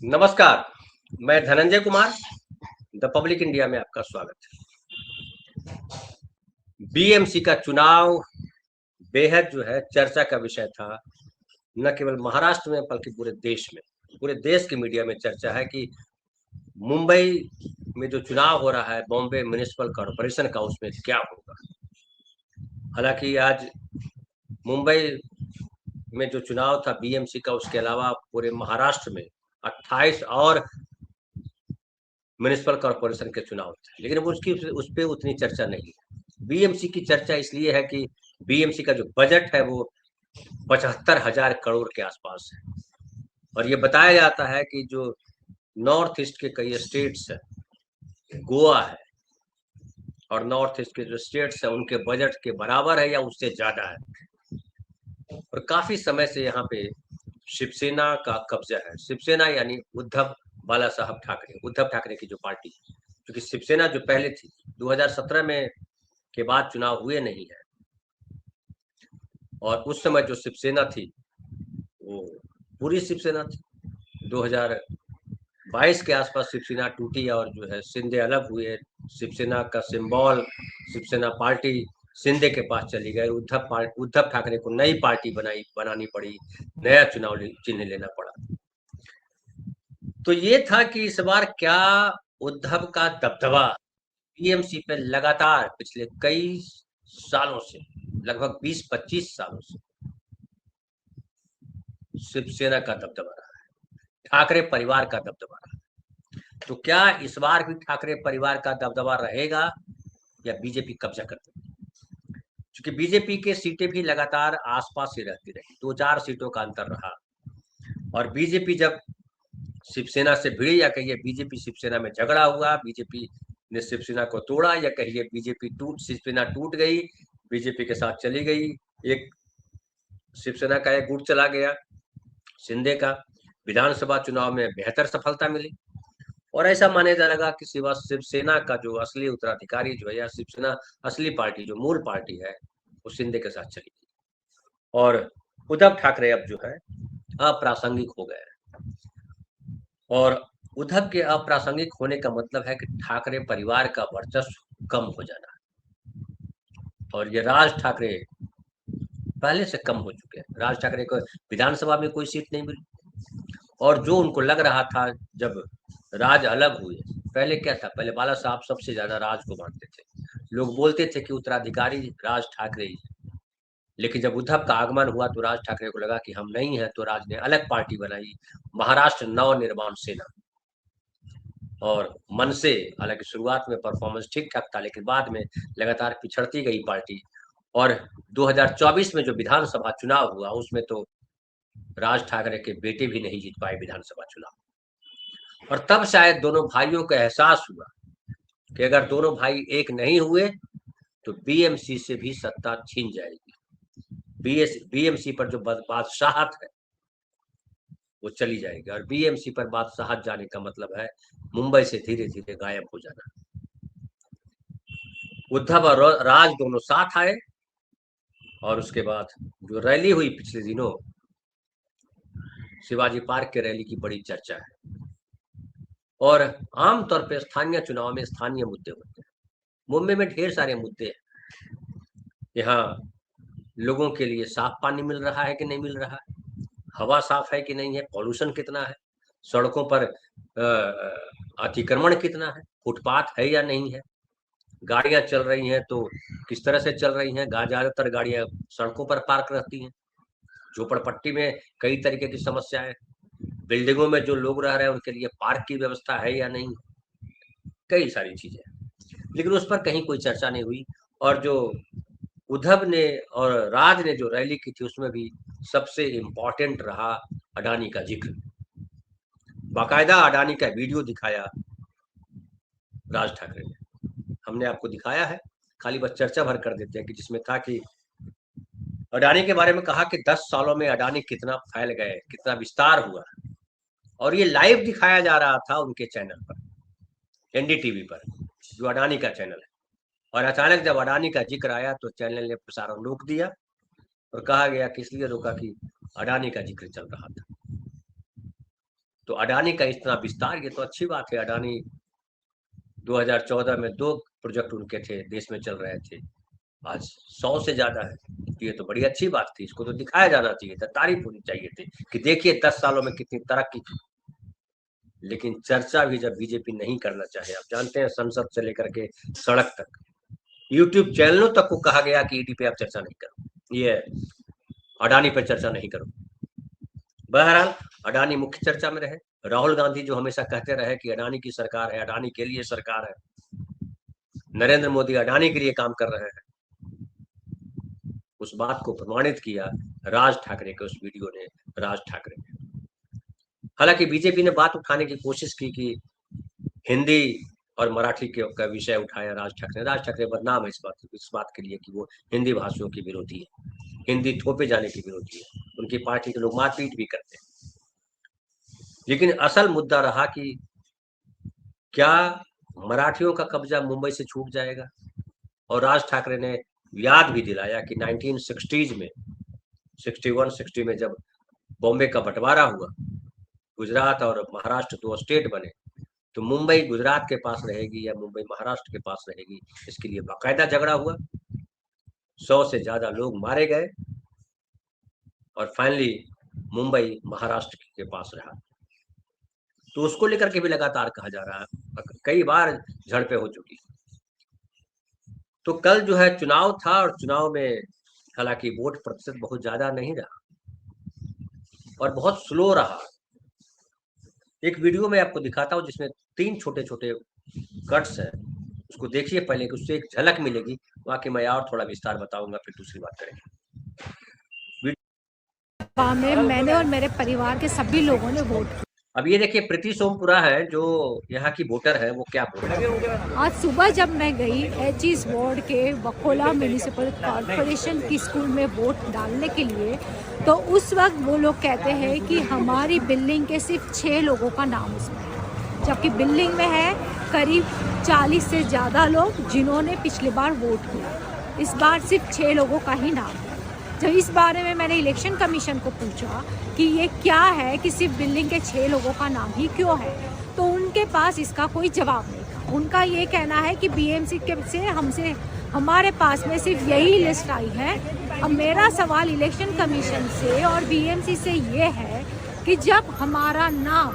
नमस्कार, मैं Dhananjay Kumar, the public India में आपका स्वागत है। बीएमसी का चुनाव बेहद जो है चर्चा का विषय था, न केवल महाराष्ट्र में बल्कि पूरे देश में। पूरे देश की मीडिया में चर्चा है कि मुंबई में जो चुनाव हो रहा है बॉम्बे म्युनिसिपल कॉर्पोरेशन का, उसमें क्या होगा। हालांकि आज मुंबई में जो चुनाव था बीएमसी का, उसके अलावा पूरे महाराष्ट्र में 28 और म्युनिसिपल कॉर्पोरेशन के चुनाव थे, लेकिन वो उसकी उस पे उतनी चर्चा नहीं है। बीएमसी की चर्चा इसलिए है कि बीएमसी का जो बजट है वो 75,000 करोड़ के आसपास है। और ये बताया जाता है कि जो नॉर्थ ईस्ट के कई स्टेट्स है, गोवा है, और नॉर्थ ईस्ट के जो स्टेट्स है उनके बजट के बराबर है या उससे ज्यादा है। और काफी समय से यहाँ पे शिवसेना का कब्जा है। शिवसेना यानी उद्धव बाला साहब ठाकरे, उद्धव ठाकरे की जो पार्टी, क्योंकि शिवसेना जो पहले थी 2017 में के बाद चुनाव हुए नहीं है, और उस समय जो शिवसेना थी वो पूरी शिवसेना थी। 2022 के आसपास शिवसेना टूटी और जो है शिंदे अलग हुए। शिवसेना का सिंबल, शिवसेना पार्टी शिंदे के पास चली गई। उद्धव ठाकरे को नई पार्टी बनानी पड़ी, नया चुनाव चिन्ह लेना पड़ा। तो ये था कि इस बार क्या उद्धव का दबदबा टीएमसी पे लगातार पिछले कई सालों से, लगभग 20-25 सालों से शिवसेना का दबदबा रहा है, ठाकरे परिवार का दबदबा रहा है। तो क्या इस बार भी ठाकरे परिवार का दबदबा रहेगा या बीजेपी कब्जा कर देगी। क्योंकि बीजेपी के सीटें भी लगातार आसपास ही रहती रही, 2-4 सीटों का अंतर रहा। और बीजेपी जब शिवसेना से भिड़ी, या कहिए बीजेपी शिवसेना में झगड़ा हुआ, बीजेपी ने शिवसेना को तोड़ा, या कहिए शिवसेना टूट गई, बीजेपी के साथ चली गई, एक शिवसेना का एक गुट चला गया शिंदे का। विधानसभा चुनाव में बेहतर सफलता मिली, और ऐसा माने जा लगा कि शिवसेना का जो असली उत्तराधिकारी जो है, या शिवसेना असली पार्टी जो मूल पार्टी है, वो शिंदे के साथ चली गई। और उद्धव ठाकरे अब जो है अप्रासंगिक हो गए हैं। और उद्धव के अप्रासंगिक होने का मतलब है कि ठाकरे परिवार का वर्चस्व कम हो जाना। और ये राज ठाकरे पहले से कम हो चुके हैं। राज ठाकरे को विधानसभा में कोई सीट नहीं मिली, और जो उनको लग रहा था जब राज अलग हुए, पहले क्या था, पहले बाला साहब सबसे ज्यादा राज को मानते थे। लोग बोलते थे कि उत्तराधिकारी राज ठाकरे ही है। लेकिन जब उद्धव का आगमन हुआ तो राज ठाकरे को लगा कि हम नहीं है, तो राज ने अलग पार्टी बनाई, महाराष्ट्र नव निर्माण सेना। और मन से, हालांकि शुरुआत में परफॉर्मेंस ठीक ठाक था, लेकिन बाद में लगातार पिछड़ती गई पार्टी। और 2024 में जो विधानसभा चुनाव हुआ, उसमें तो राज ठाकरे के बेटे भी नहीं जीत पाए विधानसभा चुनाव। और तब शायद दोनों भाइयों को एहसास हुआ कि अगर दोनों भाई एक नहीं हुए तो बीएमसी से भी सत्ता छीन जाएगी। बीएमसी पर जो बादशाहत है वो चली जाएगी, और बीएमसी पर बादशाहत जाने का मतलब है मुंबई से धीरे धीरे गायब हो जाना। उद्धव और राज दोनों साथ आए, और उसके बाद जो रैली हुई पिछले दिनों, शिवाजी पार्क के रैली की बड़ी चर्चा है। और आमतौर पर स्थानीय चुनाव में स्थानीय मुद्दे होते हैं। मुंबई में ढेर सारे मुद्दे हैं। यहाँ लोगों के लिए साफ पानी मिल रहा है कि नहीं मिल रहा है, हवा साफ है कि नहीं है, पॉल्यूशन कितना है, सड़कों पर अतिक्रमण कितना है, फुटपाथ है या नहीं है, गाड़ियां चल रही हैं तो किस तरह से चल रही हैं। ज्यादातर गाड़ियां सड़कों पर पार्क रहती हैं। झोपड़पट्टी में कई तरीके की समस्याएं, बिल्डिंगों में जो लोग रह रहे हैं उनके लिए पार्क की व्यवस्था है या नहीं, कई सारी चीजें, लेकिन उस पर कहीं कोई चर्चा नहीं हुई। और जो उद्धव ने और राज ने जो रैली की थी, उसमें भी सबसे इम्पोर्टेंट रहा अडानी का जिक्र। बाकायदा अडानी का वीडियो दिखाया राज ठाकरे ने, हमने आपको दिखाया है, खाली बस चर्चा भर कर देते हैं, कि जिसमें था कि अडानी के बारे में कहा कि 10 सालों में अडानी कितना फैल गए, कितना विस्तार हुआ। और ये लाइव दिखाया जा रहा था उनके चैनल पर, एनडीटीवी पर, जो अडानी का चैनल है। और अचानक जब अडानी का जिक्र आया तो चैनल ने प्रसारण रोक दिया, और कहा गया कि इसलिए रोका कि अडानी का जिक्र चल रहा था। तो अडानी का इतना विस्तार, ये तो अच्छी बात है। अडानी 2014 में 2 प्रोजेक्ट उनके थे, देश में चल रहे थे, आज 100 से ज्यादा है। तो ये तो बड़ी अच्छी बात थी, इसको तो दिखाया जाना चाहिए था, तारीफ होनी चाहिए थी कि देखिए 10 सालों में कितनी तरक्की की। लेकिन चर्चा भी जब बीजेपी नहीं करना चाहे, आप जानते हैं संसद से लेकर के सड़क तक, यूट्यूब चैनलों तक को कहा गया कि ईडी पे आप चर्चा नहीं करो, ये अडानी पर चर्चा नहीं करो। बहरहाल अडानी मुख्य चर्चा में रहे। राहुल गांधी जो हमेशा कहते रहे कि अडानी की सरकार है, अडानी के लिए सरकार है, नरेंद्र मोदी अडानी के लिए काम कर रहे हैं, उस बात को प्रमाणित किया राज ठाकरे के उस वीडियो ने। राज ठाकरे ने हालांकि बीजेपी ने बात उठाने की कोशिश की कि हिंदी और मराठी के का विषय उठाया राज ठाकरे। राज ठाकरे बदनाम है इस बात के लिए कि वो हिंदी भाषियों के विरोधी है, हिंदी थोपे जाने के विरोधी है, उनकी पार्टी के लोग मारपीट भी करते हैं। लेकिन असल मुद्दा रहा कि क्या मराठियों का कब्जा मुंबई से छूट जाएगा। और राज ठाकरे ने याद भी दिलाया कि 1960s में 61-60 में जब बॉम्बे का बंटवारा हुआ, गुजरात और महाराष्ट्र 2 स्टेट बने, तो मुंबई गुजरात के पास रहेगी या मुंबई महाराष्ट्र के पास रहेगी, इसके लिए बाकायदा झगड़ा हुआ। 100 से ज्यादा लोग मारे गए और फाइनली मुंबई महाराष्ट्र के पास रहा। तो उसको लेकर के भी लगातार कहा जा रहा है, कई बार झड़पें हो चुकी। तो कल जो है चुनाव था और चुनाव में हालांकि वोट प्रतिशत बहुत ज्यादा नहीं रहा और बहुत स्लो रहा। एक वीडियो में आपको दिखाता हूँ जिसमें 3 छोटे छोटे कट्स हैं, उसको देखिए पहले कि उससे एक झलक मिलेगी, बाकी मैं और थोड़ा विस्तार बताऊंगा, फिर दूसरी बात करेंगे। मैंने और मेरे परिवार के सभी लोगों ने वोट किया। अब ये देखिए प्रीति सोमपुरा है जो यहाँ की वोटर है, वो क्या बोल रही है। आज सुबह जब मैं गई एचईस वार्ड के बकोला म्यूनिसिपल कॉर्पोरेशन की स्कूल में वोट डालने के लिए, तो उस वक्त वो लोग कहते हैं कि हमारी बिल्डिंग के सिर्फ 6 लोगों का नाम उसमें है, जबकि बिल्डिंग में है करीब 40 से ज़्यादा लोग जिन्होंने पिछली बार वोट किया। इस बार सिर्फ 6 लोगों का ही नाम है। जब इस बारे में मैंने इलेक्शन कमीशन को पूछा कि ये क्या है कि सिर्फ बिल्डिंग के 6 लोगों का नाम ही क्यों है, तो उनके पास इसका कोई जवाब नहीं था। उनका ये कहना है कि बीएमसी के से हमारे पास में सिर्फ यही लिस्ट आई है। अब मेरा सवाल इलेक्शन कमीशन से और बीएमसी से ये है कि जब हमारा नाम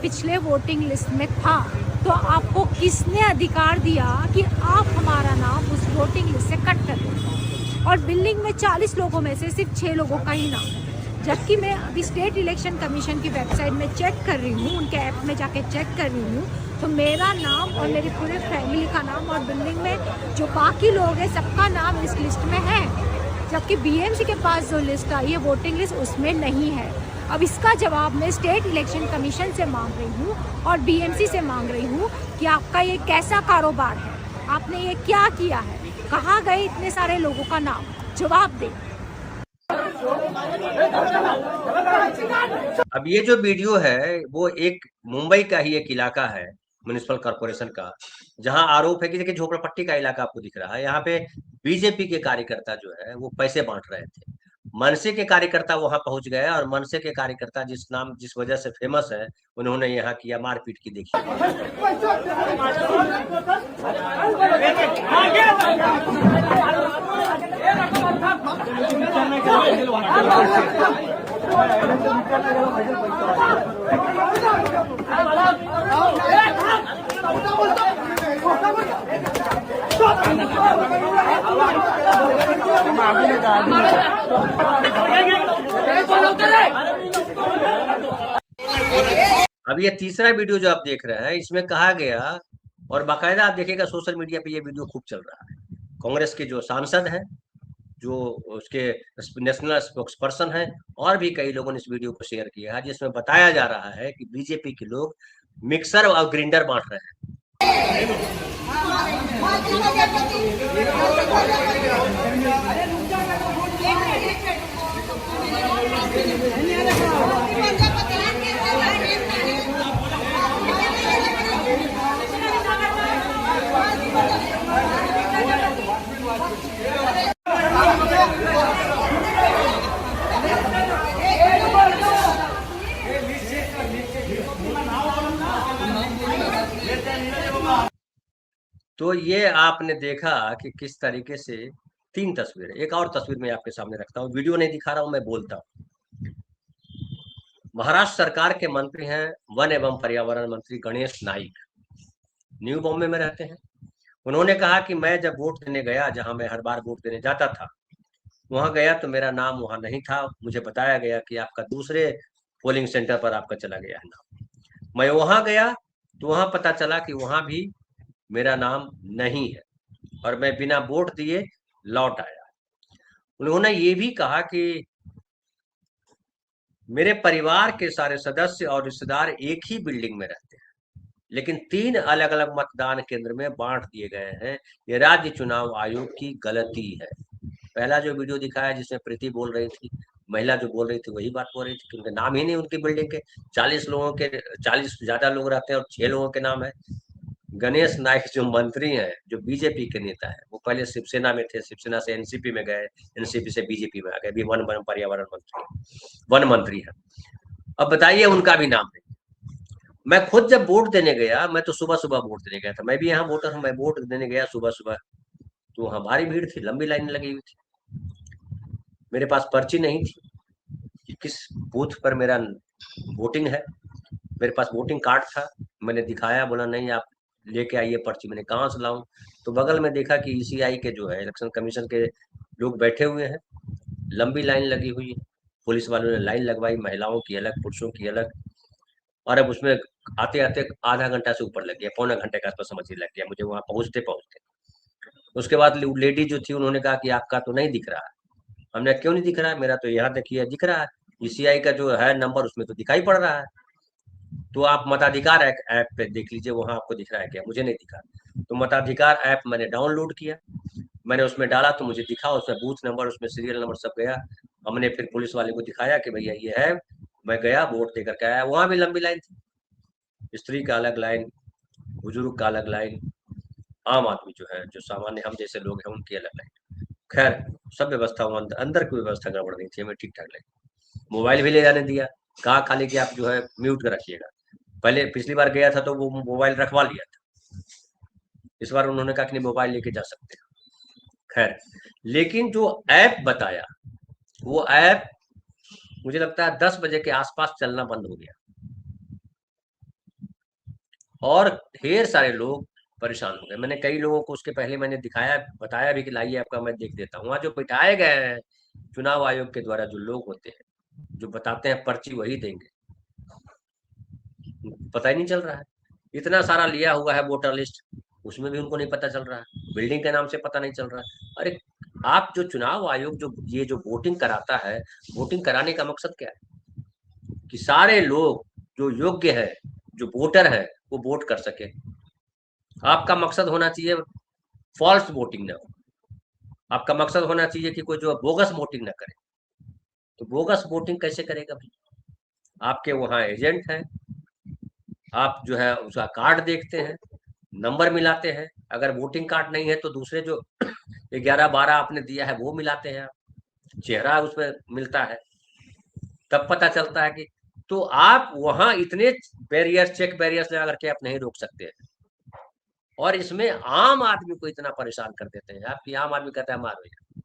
पिछले वोटिंग लिस्ट में था, तो आपको किसने अधिकार दिया कि आप हमारा नाम उस वोटिंग लिस्ट से कट कर दें। और बिल्डिंग में 40 लोगों में से सिर्फ 6 लोगों का ही नाम है, जबकि मैं अभी स्टेट इलेक्शन कमीशन की वेबसाइट में चेक कर रही हूँ, उनके ऐप में जाके चेक कर रही हूँ, तो मेरा नाम और मेरी पूरे फैमिली का नाम और बिल्डिंग में जो बाकी लोग हैं सबका नाम इस लिस्ट में है, जबकि बीएमसी के पास जो लिस्ट आई है वोटिंग लिस्ट उसमें नहीं है। अब इसका जवाब मैं स्टेट इलेक्शन कमीशन से मांग रही हूँ और बीएमसी से मांग रही हूँ कि आपका ये कैसा कारोबार है, आपने ये क्या किया है, कहाँ गए इतने सारे लोगों का नाम, जवाब दें। अब ये जो वीडियो है वो एक मुंबई का ही एक इलाका है म्युनिसिपल कॉर्पोरेशन का, जहां आरोप है कि देखिए झोपड़पट्टी का इलाका आपको दिख रहा है, यहाँ पे बीजेपी के कार्यकर्ता जो है वो पैसे बांट रहे थे। मनसे के कार्यकर्ता वहां पहुंच गए और मनसे के कार्यकर्ता जिस वजह से फेमस है, उन्होंने यहाँ किया मारपीट की। देखिए अब ये तीसरा वीडियो जो आप देख रहे हैं, इसमें कहा गया, और बाकायदा आप देखिएगा सोशल मीडिया पे ये वीडियो खूब चल रहा है, कांग्रेस के जो सांसद हैं, जो उसके नेशनल स्पोक्सपर्सन हैं, और भी कई लोगों ने इस वीडियो को शेयर किया है, जिसमें बताया जा रहा है कि बीजेपी के लोग मिक्सर और ग्राइंडर बांट रहे हैं। तो ये आपने देखा कि किस तरीके से 3 तस्वीरें, एक और तस्वीर मैं आपके सामने रखता हूँ, वीडियो नहीं दिखा रहा हूँ, मैं बोलता हूँ। महाराष्ट्र सरकार के मंत्री हैं वन एवं पर्यावरण मंत्री गणेश नाइक, न्यू बॉम्बे में रहते हैं। उन्होंने कहा कि मैं जब वोट देने गया, जहां मैं हर बार वोट देने जाता था, वहां गया तो मेरा नाम वहां नहीं था। मुझे बताया गया कि आपका दूसरे पोलिंग सेंटर पर आपका चला गया है नाम। मैं वहां गया तो वहां पता चला कि वहां भी मेरा नाम नहीं है और मैं बिना वोट दिए लौट आया। उन्होंने ये भी कहा कि मेरे परिवार के सारे सदस्य और रिश्तेदार एक ही बिल्डिंग में रहते हैं, लेकिन 3 अलग-अलग मतदान केंद्र में बांट दिए गए हैं। ये राज्य चुनाव आयोग की गलती है। पहला जो वीडियो दिखाया जिसमें प्रीति बोल रही थी, महिला जो बोल रही थी वही बात बोल रही थी कि उनके नाम ही नहीं, उनकी बिल्डिंग के 40 लोगों के 40 ज्यादा लोग रहते हैं और 6 लोगों के नाम है। गणेश नाइक जो मंत्री हैं, जो बीजेपी के नेता है, वो पहले शिवसेना में थे, शिवसेना से एनसीपी में गए, एनसीपी से बीजेपी में आ गए, अभी वन पर्यावरण मंत्री, वन मंत्री है। अब बताइए उनका भी नाम है। मैं खुद जब वोट देने गया, मैं तो सुबह सुबह वोट देने गया था, मैं भी यहाँ वोटर हूँ, मैं वोट देने गया सुबह सुबह, तो वहाँ भारी भीड़ थी, लंबी लाइन लगी हुई थी। मेरे पास पर्ची नहीं थी कि किस बूथ पर मेरा वोटिंग है। मेरे पास वोटिंग कार्ड था, मैंने दिखाया, बोला नहीं आप लेके आइए पर्ची। मैंने कहाँ से लाऊं? तो बगल में देखा कि ईसीआई के जो है इलेक्शन कमीशन के लोग बैठे हुए हैं, लंबी लाइन लगी हुई है, पुलिस वालों ने लाइन लगवाई, महिलाओं की अलग, पुरुषों की अलग। और अब उसमें आते आते आधा घंटा से ऊपर लग गया, पौने घंटे का आसपास समझिए लग गया मुझे वहां पहुंचते पहुंचते। उसके बाद लेडी जो थी उन्होंने कहा कि आपका तो नहीं दिख रहा है। हमने क्यों नहीं दिख रहा है? मेरा तो यहाँ देखिए दिख रहा है, ईसीआई का जो है नंबर उसमें तो दिखाई पड़ रहा है। तो आप मताधिकार ऐप पे देख लीजिए, वहां आपको दिख रहा है क्या? मुझे नहीं दिखा। तो मताधिकार ऐप मैंने डाउनलोड किया, मैंने उसमें डाला तो मुझे दिखा, उसमें बूथ नंबर, उसमें सीरियल नंबर सब गया। हमने फिर पुलिस वाले को दिखाया कि भैया ये है। मैं गया वोट देकर के आया, वहां भी लंबी लाइन थी, स्त्री का अलग लाइन, बुजुर्ग का अलग लाइन, आम आदमी जो है, जो सामान्य हम जैसे लोग हैं उनकी अलग लाइन। खैर, सब व्यवस्था वहाँ अंदर अंदर की व्यवस्था गड़बड़ नहीं थी, हमें ठीक ठाक लगी। मोबाइल भी ले जाने दिया, कहा खाली कि आप जो है म्यूट कर रखिएगा। पहले पिछली बार गया था तो वो मोबाइल रखवा लिया था, इस बार उन्होंने कहा कि नहीं मोबाइल लेके जा सकते हैं। खैर, लेकिन जो ऐप बताया, वो ऐप मुझे लगता है 10 बजे के आसपास चलना बंद हो गया और ढेर सारे लोग परेशान हो गए। मैंने कई लोगों को उसके पहले मैंने दिखाया, बताया भी कि लाइए आपका मैं देख देता हूँ। वहाँ जो बिठाए गए हैं चुनाव आयोग के द्वारा, जो लोग होते हैं जो बताते हैं पर्ची वही देंगे, पता ही नहीं चल रहा है। इतना सारा लिया हुआ है वोटर लिस्ट, उसमें भी उनको नहीं पता चल रहा है, बिल्डिंग के नाम से पता नहीं चल रहा है। अरे आप जो चुनाव आयोग जो ये जो वोटिंग कराता है, वोटिंग कराने का मकसद क्या है? कि सारे लोग जो योग्य है, जो वोटर है, वो वोट कर सके। आपका मकसद होना चाहिए फॉल्स वोटिंग ना हो, आपका मकसद होना चाहिए कि कोई जो बोगस वोटिंग ना करे। तो बोगस वोटिंग कैसे करेगा भाई? आपके वहाँ एजेंट है, आप जो है उसका कार्ड देखते हैं, नंबर मिलाते हैं, अगर वोटिंग कार्ड नहीं है तो दूसरे जो 11-12 आपने दिया है वो मिलाते हैं, आप चेहरा उसमें मिलता है, तब पता चलता है कि। तो आप वहां इतने बैरियर, चेक बैरियर्स लगा करके आप नहीं रोक सकते हैं, और इसमें आम आदमी को इतना परेशान कर देते हैं आपकी। आम आदमी कहता है मारो यार,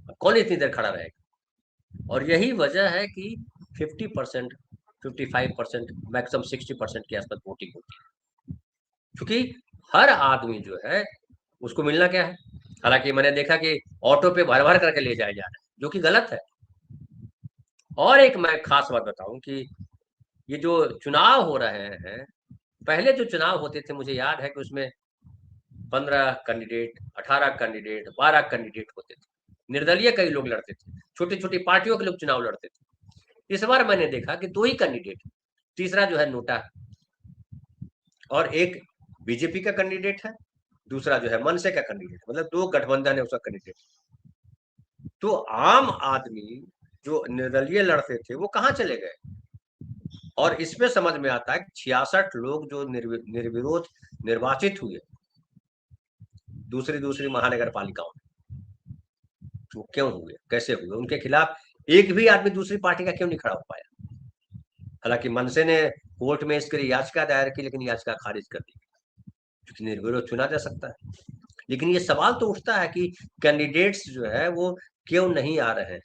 अब कौन इतनी देर खड़ा रहेगा? और यही वजह है कि 50%, 55%, मैक्सिमम 60% के आसपास वोटिंग होती है, क्योंकि हर आदमी जो है उसको मिलना क्या है। हालांकि मैंने देखा कि ऑटो पे भर भर करके ले जाया जा रहा है, जो कि गलत है। और एक मैं खास बात बताऊं कि ये जो चुनाव हो रहे हैं, पहले जो चुनाव होते थे मुझे याद है कि उसमें 15 कैंडिडेट, 18 कैंडिडेट, 12 कैंडिडेट होते थे, निर्दलीय कई लोग लड़ते थे, छोटी छोटी पार्टियों के लोग चुनाव लड़ते थे। इस बार मैंने देखा कि 2 ही कैंडिडेट, तीसरा जो है नोटा, और एक बीजेपी का कैंडिडेट है, दूसरा जो है मनसे का कैंडिडेट, मतलब 2 गठबंधन है उसका कैंडिडेट। तो आम आदमी जो निर्दलीय लड़ते थे वो कहाँ चले गए? और इसमें समझ में आता है कि 66 लोग जो निर्विरोध निर्वाचित हुए दूसरी दूसरी महानगर पालिकाओं में, वो क्यों हुए, कैसे हुए, उनके खिलाफ एक भी आदमी दूसरी पार्टी का क्यों नहीं खड़ा हो पाया? हालांकि मनसे ने कोर्ट में इसके लिए याचिका दायर की, लेकिन याचिका खारिज कर दी, निर्विरोध चुना जा सकता है। लेकिन ये सवाल तो उठता है कि कैंडिडेट्स जो है वो क्यों नहीं आ रहे हैं,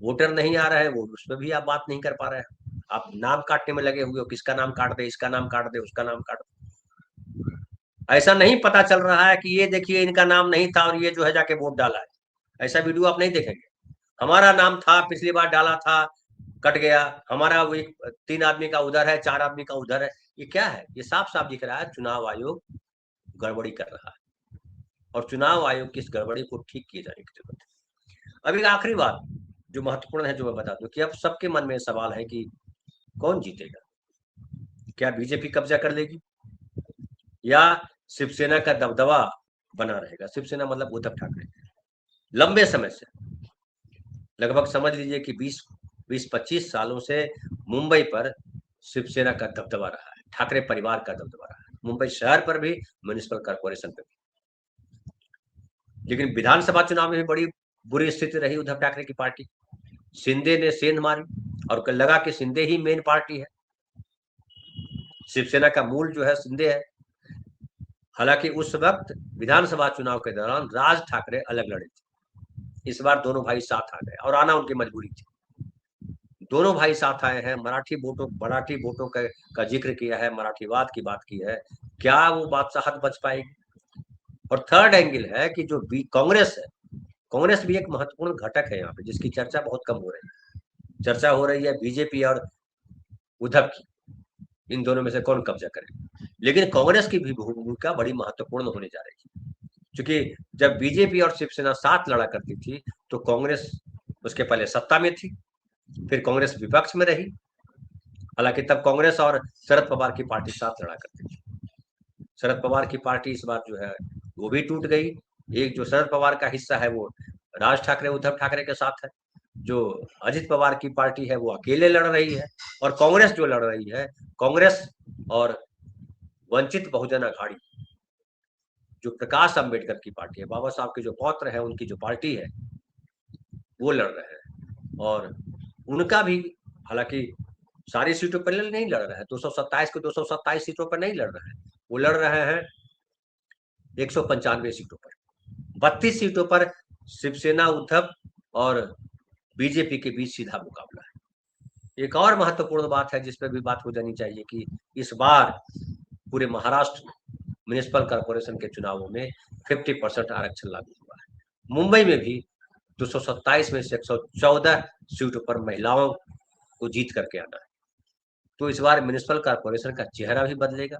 वोटर नहीं आ रहे हैं, वो उस पर भी आप बात नहीं कर पा रहे हैं। आप नाम काटने में लगे हुए हो, किसका नाम काट दे, इसका नाम काट दे, उसका नाम काट दे। ऐसा नहीं पता चल रहा है कि ये देखिए इनका नाम नहीं था और ये जो है जाके वोट डाला है। ऐसा वीडियो आप नहीं देखेंगे। हमारा नाम था, पिछली बार डाला था, कट गया, हमारा वो 3 आदमी का उधर है, 4 आदमी का उधर है। ये क्या है? ये साफ साफ दिख रहा है चुनाव आयोग गड़बड़ी कर रहा है और चुनाव आयोग की इस गड़बड़ी को ठीक किए जाने की जरूरत है। अब एक आखिरी बात जो महत्वपूर्ण है, जो मैं बता दूं कि अब सबके मन में सवाल है कि कौन जीतेगा। क्या बीजेपी कब्जा कर लेगी या शिवसेना का दबदबा बना रहेगा? शिवसेना मतलब उद्धव ठाकरे। लंबे समय से, लगभग समझ लीजिए कि 20-25 सालों से मुंबई पर शिवसेना का दबदबा रहा है, ठाकरे परिवार का दबदबा रहा है, मुंबई शहर पर भी, म्युनिसिपल कॉर्पोरेशन पर भी। लेकिन विधानसभा चुनाव में भी बड़ी बुरी स्थिति रही उद्धव ठाकरे की पार्टी। शिंदे ने सेंध मारी और लगा कि शिंदे ही मेन पार्टी है, शिवसेना का मूल जो है शिंदे है। हालांकि उस वक्त विधानसभा चुनाव के दौरान राज ठाकरे अलग लड़े थे। इस बार दोनों भाई साथ आ गए और आना उनकी मजबूरी थी। दोनों भाई साथ आए हैं, मराठी वोटों का जिक्र किया है, मराठीवाद की बात की है। क्या वो बादशाहत बच पाएगी? और थर्ड एंगल है कि जो कांग्रेस है, कांग्रेस भी एक महत्वपूर्ण घटक है यहाँ पे, जिसकी चर्चा बहुत कम हो रही है। चर्चा हो रही है बीजेपी और उद्धव की, इन दोनों में से कौन कब्जा करेगा। लेकिन कांग्रेस की भी भूमिका बड़ी महत्वपूर्ण होने जा रही है, क्योंकि जब बीजेपी और शिवसेना साथ लड़ा करती थी तो कांग्रेस उसके पहले सत्ता में थी, फिर कांग्रेस विपक्ष में रही। हालांकि तब कांग्रेस और शरद पवार की पार्टी साथ लड़ा करती थी। शरद पवार की पार्टी इस बार जो है वो भी टूट गई। एक जो शरद पवार का हिस्सा है वो राज ठाकरे उद्धव ठाकरे के साथ है, जो अजित पवार की पार्टी है वो अकेले लड़ रही है, और कांग्रेस जो लड़ रही है, कांग्रेस और वंचित बहुजन अघाड़ी, जो प्रकाश अंबेडकर की पार्टी है, बाबा साहब के जो पौत्र है, उनकी जो पार्टी है, वो लड़ रहे हैं। और उनका भी हालांकि सारी सीटों पर नहीं लड़ रहा है, 227 के 227 सीटों पर नहीं लड़ रहा है, वो लड़ रहे हैं 195 सीटों पर। 32 सीटों पर शिवसेना उद्धव और बीजेपी के बीच सीधा मुकाबला है। एक और महत्वपूर्ण बात है जिस पर भी बात हो जानी चाहिए कि इस बार पूरे महाराष्ट्र म्युनिसिपल कॉर्पोरेशन के चुनावों में 50% आरक्षण लागू हुआ है। मुंबई में भी 227 में से 114 सीटों पर महिलाओं को जीत करके आना है। तो इस बार म्युनिसिपल कॉर्पोरेशन का चेहरा भी बदलेगा।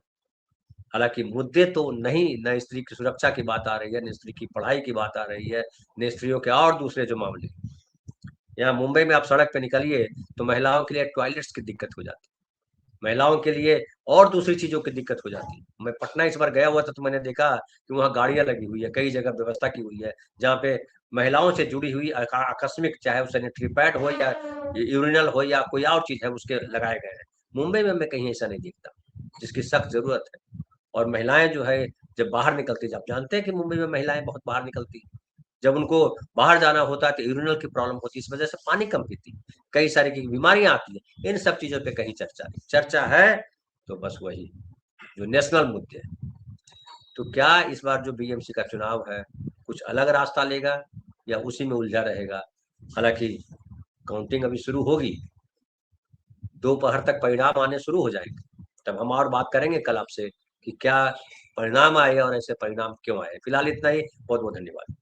हालांकि मुद्दे तो नहीं, न स्त्री की सुरक्षा की बात आ रही है, न स्त्री की पढ़ाई की बात आ रही है, न स्त्रियों के और दूसरे जो मामले। यहाँ मुंबई में आप सड़क पे निकलिए तो महिलाओं के लिए टॉयलेट्स की दिक्कत हो जाती है, महिलाओं के लिए और दूसरी चीजों की दिक्कत हो जाती है। मैं पटना इस बार गया हुआ था तो मैंने देखा कि वहाँ गाड़ियां लगी हुई है, कई जगह व्यवस्था की हुई है जहाँ पे महिलाओं से जुड़ी हुई आकस्मिक, चाहे वो सैनिटरी पैड हो या यूरिनल हो या कोई और चीज है, उसके लगाए गए हैं। मुंबई में मैं कहीं ऐसा नहीं देखता, जिसकी सख्त जरूरत है। और महिलाएं जो है जब बाहर निकलती, जब जानते हैं कि मुंबई में महिलाएं बहुत बाहर निकलती, जब उनको बाहर जाना होता है तो यूरिनल की प्रॉब्लम होती है, इस वजह से पानी कम पीती, कई सारी की बीमारियां आती है। इन सब चीजों पे कहीं चर्चा नहीं, चर्चा है तो बस वही जो नेशनल मुद्दे हैं। तो क्या इस बार जो बीएमसी का चुनाव है कुछ अलग रास्ता लेगा या उसी में उलझा रहेगा? हालांकि काउंटिंग अभी शुरू होगी, दोपहर तक परिणाम आने शुरू हो जाएंगे, तब हम और बात करेंगे कल आपसे कि क्या परिणाम आए और ऐसे परिणाम क्यों आए। फिलहाल इतना ही, बहुत बहुत धन्यवाद।